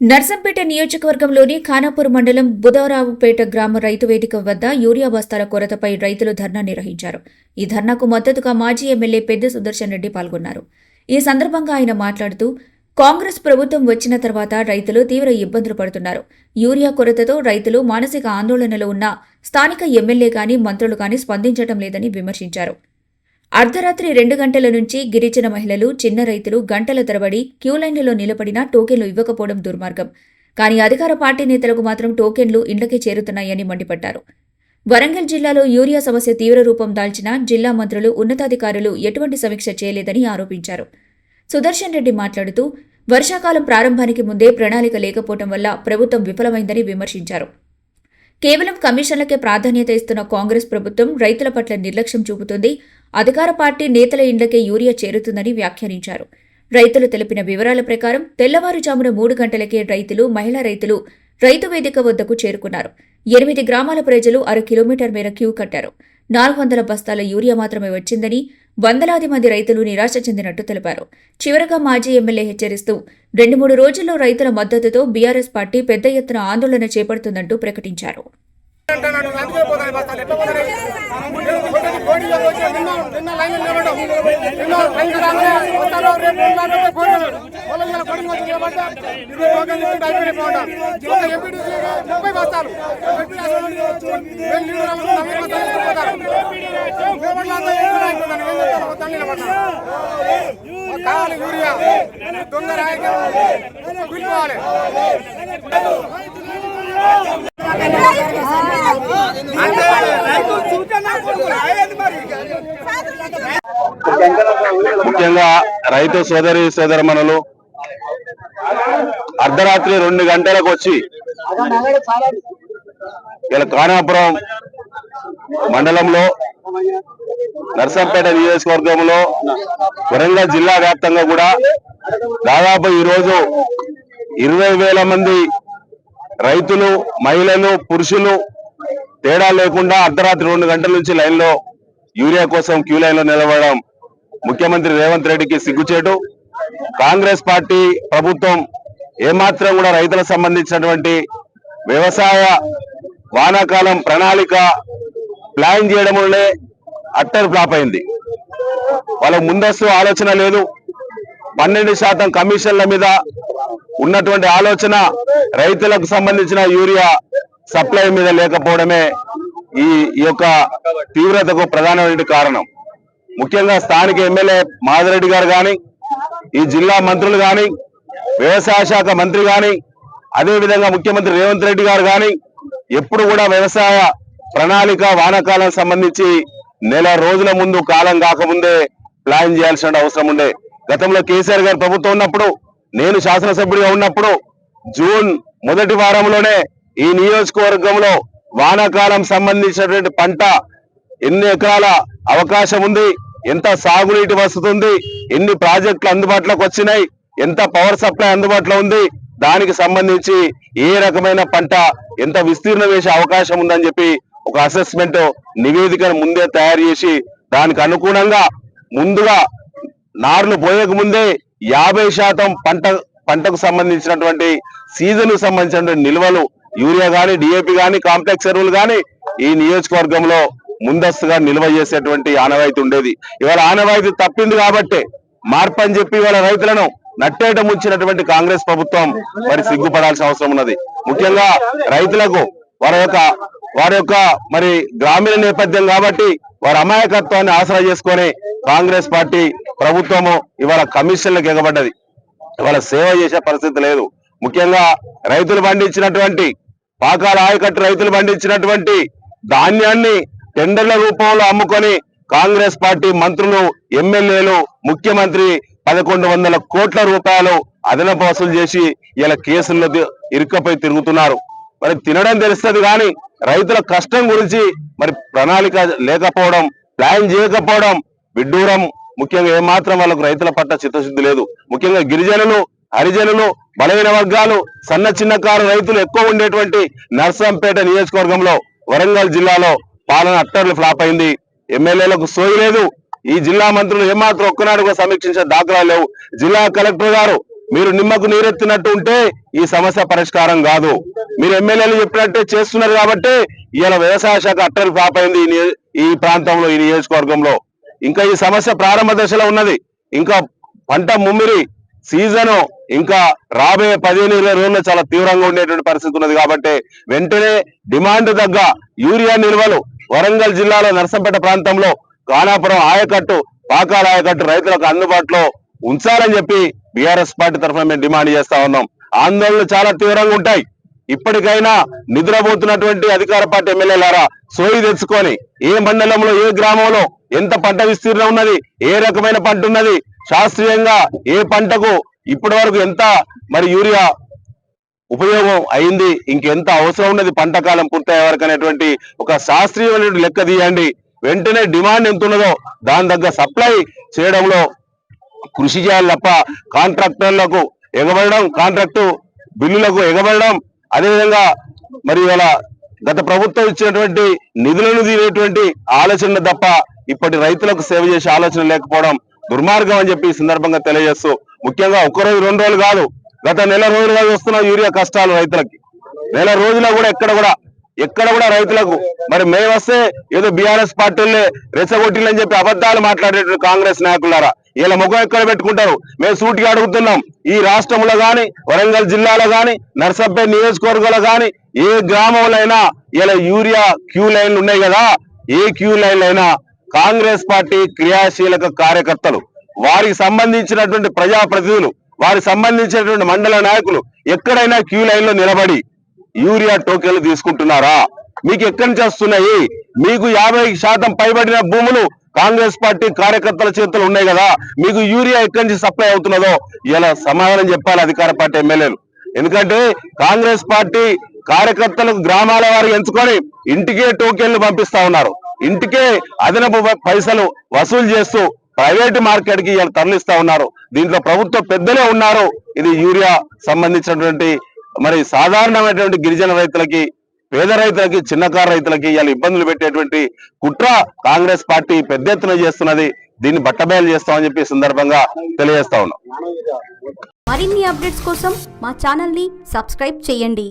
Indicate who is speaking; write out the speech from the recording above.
Speaker 1: నర్సంపేట నియోజకవర్గంలోని ఖానాపూర్ మండలం బుధవరావుపేట గ్రామ రైతు వేదిక వద్ద యూరియా బస్తాల కొరతపై రైతులు ధర్నా నిర్వహించారు. ఈ ధర్నాకు మద్దతుగా మాజీ ఎమ్మెల్యే పెద్ద సుదర్శన్ రెడ్డి పాల్గొన్నారు. ఈ సందర్భంగా ఆయన మాట్లాడుతూ కాంగ్రెస్ ప్రభుత్వం వచ్చిన తర్వాత రైతులు తీవ్ర ఇబ్బందులు పడుతున్నారు. యూరియా కొరతతో రైతులు మానసిక ఆందోళనలో ఉన్న స్థానిక ఎమ్మెల్యే కానీ మంత్రులు కానీ స్పందించడం లేదని విమర్శించారు. అర్ధరాత్రి 2 గంటల నుంచి గిరిజన మహిళలు, చిన్న రైతులు గంటల తరబడి క్యూలైన్లలో నిలబడినా టోకెన్లు ఇవ్వకపోవడం దుర్మార్గం. కానీ అధికార పార్టీ నేతలకు మాత్రం టోకెన్లు ఇండ్లకే చేరుతున్నాయని మండిపడ్డారు. వరంగల్ జిల్లాలో యూరియా సమస్య తీవ్ర రూపం దాల్చినా జిల్లా మంత్రులు, ఉన్నతాధికారులు ఎటువంటి సమీక్ష చేయలేదని ఆరోపించారు. సుదర్శన్ రెడ్డి మాట్లాడుతూ వర్షాకాలం ప్రారంభానికి ముందే ప్రణాళిక లేకపోవడం వల్ల ప్రభుత్వం విఫలమైందని విమర్శించారు. కేవలం కమిషన్లకే ప్రాధాన్యత ఇస్తున్న కాంగ్రెస్ ప్రభుత్వం రైతుల పట్ల నిర్లక్ష్యం చూపుతుంది. అధికార పార్టీ నేతల ఇండ్లకే యూరియా చేరుతుందని వ్యాఖ్యానించారు. రైతులు తెలిపిన వివరాల ప్రకారం తెల్లవారుజామున 3 గంటలకే రైతులు, మహిళా రైతులు రైతు వేదిక వద్దకు చేరుకున్నారు. 8 గ్రామాల ప్రజలు 1/2 కిలోమీటర్ మేర క్యూ కట్టారు. 400 బస్తాల యూరియా మాత్రమే వచ్చిందని, వందలాది మంది రైతులు నిరాశ చెందినట్టు తెలిపారు. చివరగా మాజీ ఎమ్మెల్యే హెచ్చరిస్తూ 2-3 రోజుల్లో రైతుల మద్దతుతో బీఆర్ఎస్ పార్టీ పెద్ద ఎత్తున ఆందోళన చేపడుతుందంటూ ప్రకటించారు.
Speaker 2: ముఖ్యంగా రైతు సోదరి సోదరమణులు అర్ధరాత్రి 2 గంటలకు వచ్చి ఇలా ఖానాపురం మండలంలో, నర్సంపేట నియోజకవర్గంలో, వరంగల్ జిల్లా వ్యాప్తంగా కూడా దాదాపు ఈరోజు 20,000 మంది రైతులు, మహిళలు, పురుషులు తేడా లేకుండా అర్ధరాత్రి 2 గంటల నుంచి లైన్లో యూరియా కోసం క్యూ లైన్లో నిలబడడం ముఖ్యమంత్రి రేవంత్ రెడ్డికి సిగ్గుచేటు. కాంగ్రెస్ పార్టీ ప్రభుత్వం ఏమాత్రం కూడా రైతులకు సంబంధించినటువంటి వ్యవసాయ వానాకాలం ప్రణాళిక ప్లాన్ చేయడం వల్లే అట్టర్ ఫ్లాప్ అయింది. వాళ్ళకు ముందస్తు ఆలోచన లేదు. 12% కమిషన్ల మీద ఉన్నటువంటి ఆలోచన రైతులకు సంబంధించిన యూరియా సప్లై మీద లేకపోవడమే ఈ యొక్క తీవ్రతకు ప్రధానమైన కారణం. ముఖ్యంగా స్థానిక ఎమ్మెల్యే మాధవరెడ్డి గారు కానీ, ఈ జిల్లా మంత్రులు కానీ, వ్యవసాయ శాఖ మంత్రి కానీ, అదేవిధంగా ముఖ్యమంత్రి రేవంత్ రెడ్డి గారు కానీ ఎప్పుడు కూడా వ్యవసాయ ప్రణాళిక వానాకాలం సంబంధించి 1 రోజుల ముందు, కాలం కాకముందే ప్లాన్ చేయాల్సిన అవసరం ఉండే. గతంలో కేసీఆర్ గారు ప్రభుత్వం ఉన్నప్పుడు, నేను శాసనసభ్యుడిగా ఉన్నప్పుడు జూన్ మొదటి వారంలోనే ఈ నియోజకవర్గంలో వానాకాలం సంబంధించినటువంటి పంట ఎన్ని ఎకరాల అవకాశం ఉంది, ఎంత సాగునీటి వస్తుంది, ఎన్ని ప్రాజెక్టులు అందుబాటులోకి వచ్చినాయి, ఎంత పవర్ సప్లై అందుబాటులో ఉంది, దానికి సంబంధించి ఏ రకమైన పంట ఎంత విస్తీర్ణం వేసే అవకాశం ఉందని చెప్పి ఒక అసెస్మెంట్ నివేదికను ముందే తయారు చేసి దానికి అనుగుణంగా ముందుగా నార్లు పోయక ముందే 50% పంటకు సంబంధించినటువంటి సీజన్ సంబంధించినటువంటి నిల్వలు యూరియా గాని, డిఏపి గాని, కాంప్లెక్స్ ఎరువులు గాని ఈ నియోజకవర్గంలో ముందస్తుగా నిల్వ చేసేటువంటి ఆనవాయితీ ఉండేది. ఇవాళ ఆనవాయితీ తప్పింది కాబట్టి మార్పు అని చెప్పి ఇవాళ రైతులను నట్టేట ముంచినటువంటి కాంగ్రెస్ ప్రభుత్వం మరి సిగ్గుపడాల్సిన అవసరం ఉన్నది. ముఖ్యంగా రైతులకు వారి యొక్క మరి గ్రామీణ నేపథ్యం కాబట్టి వారి అమాయకత్వాన్ని ఆసరా చేసుకొని కాంగ్రెస్ పార్టీ ప్రభుత్వము ఇవాళ కమిషన్లకు ఎగబడ్డది. ఇవాళ సేవ చేసే పరిస్థితి లేదు. ముఖ్యంగా రైతులు పండించినటువంటి పాకాల ఆయకట్టు రైతులు పండించినటువంటి ధాన్యాన్ని టెండర్ల రూపంలో అమ్ముకొని కాంగ్రెస్ పార్టీ మంత్రులు, ఎమ్మెల్యేలు, ముఖ్యమంత్రి 1,100 కోట్ల రూపాయలు అదనపు వసూలు చేసి ఇలా కేసుల్లో ఇరుక్కపోయి తిరుగుతున్నారు. మరి తినడం తెలుస్తుంది కానీ రైతుల కష్టం గురించి మరి ప్రణాళిక లేకపోవడం, ప్లాన్ చేయకపోవడం విడ్డూరం. ముఖ్యంగా ఏమాత్రం వాళ్ళకు రైతుల పట్ల చిత్తశుద్ధి లేదు. ముఖ్యంగా గిరిజనులు, హరిజనులు, బలహీన వర్గాలు, సన్న చిన్నకారు రైతులు ఎక్కువ ఉండేటువంటి నర్సంపేట నియోజకవర్గంలో, వరంగల్ జిల్లాలో పాలన అట్టర్లు ఫ్లాప్ అయింది. ఎమ్మెల్యేలకు సోయి లేదు. ఈ జిల్లా మంత్రులు ఏమాత్రం ఒక్కనాడు సమీక్షించే దాఖలా లేవు. జిల్లా కలెక్టర్ గారు మీరు నిమ్మకు నీరెత్తినట్టు ఉంటే ఈ సమస్య పరిష్కారం కాదు. మీరు ఎమ్మెల్యేలు చెప్పినట్టే చేస్తున్నారు కాబట్టి ఇవాళ వ్యవసాయ శాఖ అట్టలు ఫ్లాప్ అయింది ఈ ప్రాంతంలో, ఈ నియోజకవర్గంలో. ఇంకా ఈ సమస్య ప్రారంభ దశలో ఉన్నది. ఇంకా పంట ముమ్మిరి సీజను ఇంకా రాబోయే 15-20 రోజుల్లో చాలా తీవ్రంగా ఉండేటువంటి పరిస్థితి ఉన్నది. కాబట్టి వెంటనే డిమాండ్ తగ్గ యూరియా నిల్వలు వరంగల్ జిల్లాలో నర్సంపేట ప్రాంతంలో ఖానాపురం ఆయకట్టు, పాకాల ఆయకట్టు రైతులకు అందుబాటులో ఉంచాలని చెప్పి బీఆర్ఎస్ పార్టీ తరఫున మేము డిమాండ్ చేస్తా ఉన్నాం. ఆందోళనలు చాలా తీవ్రంగా ఉంటాయి. ఇప్పటికైనా నిద్రపోతున్నటువంటి అధికార పార్టీ ఎమ్మెల్యేలారా సోయి తెచ్చుకొని ఏ మండలంలో, ఏ గ్రామంలో ఎంత పంట విస్తీర్ణం ఉన్నది, ఏ రకమైన పంట ఉన్నది, శాస్త్రీయంగా ఏ పంటకు ఇప్పటి వరకు ఎంత మరి యూరియా ఉపయోగం అయింది, ఇంకెంత అవసరం ఉన్నది పంట కాలం పూర్తయ్యే వరకు అనేటువంటి ఒక శాస్త్రీయమైన లెక్క తీయండి. వెంటనే డిమాండ్ ఎంత ఉన్నదో దాని దగ్గర సప్లై చేయడంలో కృషి చేయాలి తప్ప కాంట్రాక్టర్లకు ఎగబడడం, కాంట్రాక్టు బిల్లులకు ఎగబడడం, అదేవిధంగా మరి ఇవాళ గత ప్రభుత్వం ఇచ్చినటువంటి నిధులను తీరేటువంటి ఆలోచన తప్ప ఇప్పటి రైతులకు సేవ చేసే ఆలోచన లేకపోవడం దుర్మార్గం అని చెప్పి ఈ సందర్భంగా తెలియజేస్తూ, ముఖ్యంగా ఒక్క రోజు 2 రోజులు కాదు, గత నెల రోజులుగా చూస్తున్న యూరియా కష్టాలు రైతులకి. నెల రోజుల్లో కూడా ఎక్కడ కూడా రైతులకు మరి మేము వస్తే ఏదో బీఆర్ఎస్ పార్టీలే రెచ్చగొట్టిలని చెప్పి అబద్ధాలు మాట్లాడేటువంటి కాంగ్రెస్ నాయకులారా ఇలా ముఖం ఎక్కడ పెట్టుకుంటారు? మేము సూటిగా అడుగుతున్నాం. ఈ రాష్ట్రంలో గాని, వరంగల్ జిల్లాలో గాని, నర్సంపేట నియోజకవర్గంలో గాని ఏ గ్రామంలో అయినా ఇలా యూరియా క్యూ లైన్లు ఉన్నాయి కదా, ఏ క్యూ లైన్లు అయినా కాంగ్రెస్ పార్టీ క్రియాశీలక కార్యకర్తలు, వారికి సంబంధించినటువంటి ప్రజాప్రతినిధులు, వారికి సంబంధించినటువంటి మండల నాయకులు ఎక్కడైనా క్యూ లైన్ లో నిలబడి యూరియా టోకెన్లు తీసుకుంటున్నారా? మీకు ఎక్కడి నుంచి వస్తున్నాయి? మీకు 50% పైబడిన భూములు కాంగ్రెస్ పార్టీ కార్యకర్తల చేతులు ఉన్నాయి కదా, మీకు యూరియా ఎక్కడి నుంచి సప్లై అవుతున్నదో ఇలా సమాధానం చెప్పాలి అధికార పార్టీ ఎమ్మెల్యేలు. ఎందుకంటే కాంగ్రెస్ పార్టీ కార్యకర్తలకు గ్రామాల వారు ఎంచుకొని ఇంటికే టోకెన్లు పంపిస్తా ఉన్నారు. ఇంటికే అదనపు పైసలు వసూలు చేస్తూ ప్రైవేట్ మార్కెట్ కి ఇలా తరలిస్తా ఉన్నారు. దీంట్లో ప్రభుత్వ పెద్దలే ఉన్నారు. ఇది యూరియా సంబంధించినటువంటి మరి సాధారణమైనటువంటి గిరిజన రైతులకి, పేద రైతులకి, చిన్నకారు రైతులకి ఇలా ఇబ్బందులు పెట్టేటువంటి కుట్ర కాంగ్రెస్ పార్టీ పెద్ద ఎత్తున చేస్తున్నది. దీన్ని బట్టబయలు చేస్తామని చెప్పి సందర్భంగా తెలియజేస్తా ఉన్నాం.
Speaker 3: మరిన్ని అప్డేట్స్ కోసం మా ఛానల్ ని సబ్స్క్రైబ్ చేయండి.